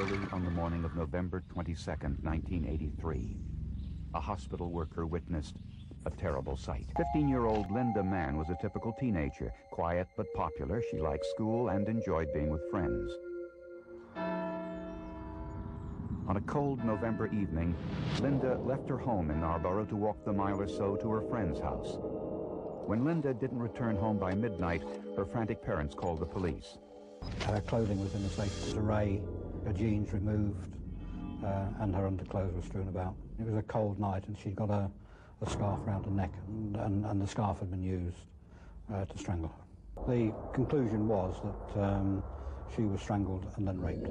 early on the morning of November 22nd, 1983. A hospital worker witnessed a terrible sight. 15-year-old Linda Mann was a typical teenager, quiet but popular. She liked school and enjoyed being with friends. On a cold November evening, Linda left her home in Narborough to walk the mile or so to her friend's house. When Linda didn't return home by midnight, her frantic parents called the police. Her clothing was in a safe disarray, her jeans removed, and her underclothes were strewn about. It was a cold night, and she'd got a scarf around her neck, and the scarf had been used to strangle her. The conclusion was that she was strangled and then raped.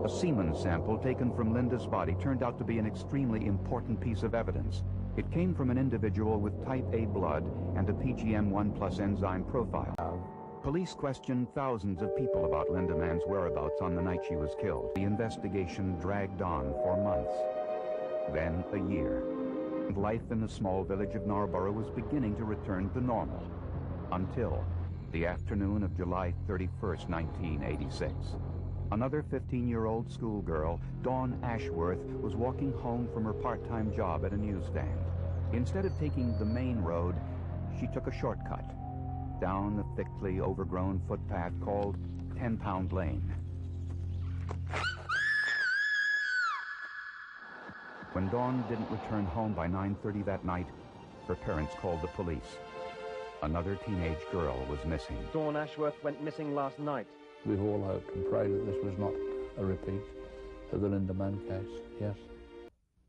A semen sample taken from Linda's body turned out to be an extremely important piece of evidence. It came from an individual with type A blood and a PGM1+ enzyme profile. Police questioned thousands of people about Linda Mann's whereabouts on the night she was killed. The investigation dragged on for months, then a year. Life in the small village of Narborough was beginning to return to normal, until the afternoon of July 31st, 1986. Another 15-year-old schoolgirl, Dawn Ashworth, was walking home from her part-time job at a newsstand. Instead of taking the main road, she took a shortcut down the thickly overgrown footpath called 10-Pound Lane. When Dawn didn't return home by 9:30 that night, her parents called the police. Another teenage girl was missing. Dawn Ashworth went missing last night. We've all hoped and prayed that this was not a repeat of the Linda Mann case, yes.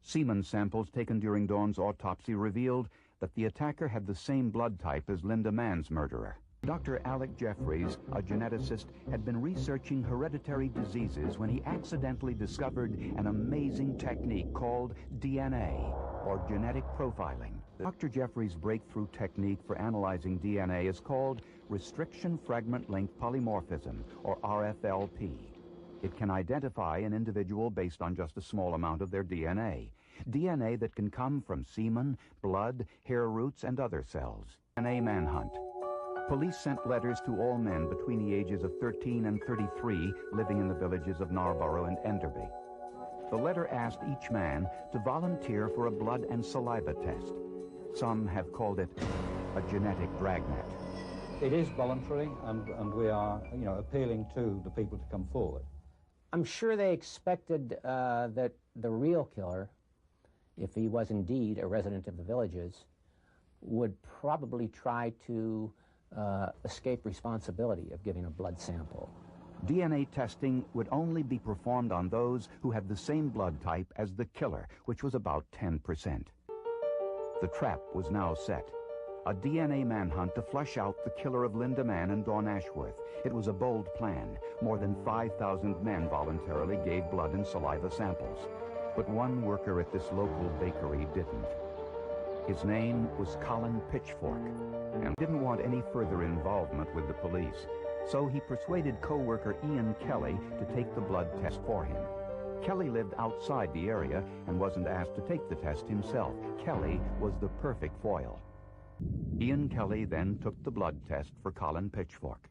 Semen samples taken during Dawn's autopsy revealed that the attacker had the same blood type as Linda Mann's murderer. Dr. Alec Jeffries, a geneticist, had been researching hereditary diseases when he accidentally discovered an amazing technique called DNA, or genetic profiling. Dr. Jeffries' breakthrough technique for analyzing DNA is called restriction fragment length polymorphism, or RFLP. It can identify an individual based on just a small amount of their DNA. DNA that can come from semen, blood, hair roots, and other cells. DNA manhunt. Police sent letters to all men between the ages of 13 and 33 living in the villages of Narborough and Enderby. The letter asked each man to volunteer for a blood and saliva test. Some have called it a genetic dragnet. It is voluntary, and we are, appealing to the people to come forward. I'm sure they expected that the real killer, if he was indeed a resident of the villages, would probably try to escape responsibility of giving a blood sample. DNA testing would only be performed on those who had the same blood type as the killer, which was about 10%. The trap was now set. A DNA manhunt to flush out the killer of Linda Mann and Dawn Ashworth. It was a bold plan. More than 5,000 men voluntarily gave blood and saliva samples. But one worker at this local bakery didn't. His name was Colin Pitchfork, and didn't want any further involvement with the police. So he persuaded co-worker Ian Kelly to take the blood test for him. Kelly lived outside the area and wasn't asked to take the test himself. Kelly was the perfect foil. Ian Kelly then took the blood test for Colin Pitchfork.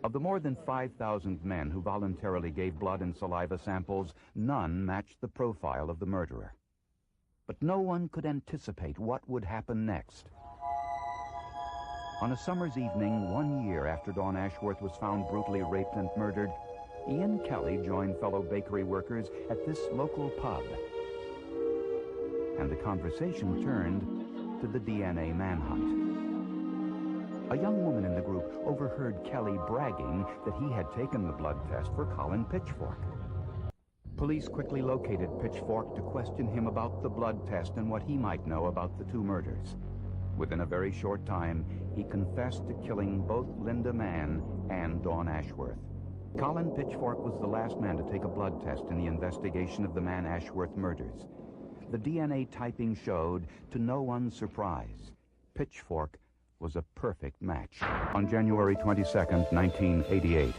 Of the more than 5,000 men who voluntarily gave blood and saliva samples, none matched the profile of the murderer. But no one could anticipate what would happen next. On a summer's evening, 1 year after Dawn Ashworth was found brutally raped and murdered, Ian Kelly joined fellow bakery workers at this local pub. And the conversation turned to the DNA manhunt. A young woman in the group overheard Kelly bragging that he had taken the blood test for Colin Pitchfork. Police quickly located Pitchfork to question him about the blood test and what he might know about the two murders. Within a very short time, he confessed to killing both Linda Mann and Dawn Ashworth. Colin Pitchfork was the last man to take a blood test in the investigation of the Mann Ashworth murders. The DNA typing showed, to no one's surprise, Pitchfork was a perfect match. On January 22nd, 1988,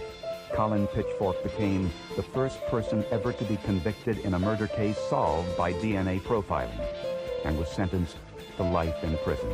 Colin Pitchfork became the first person ever to be convicted in a murder case solved by DNA profiling, and was sentenced to life in prison.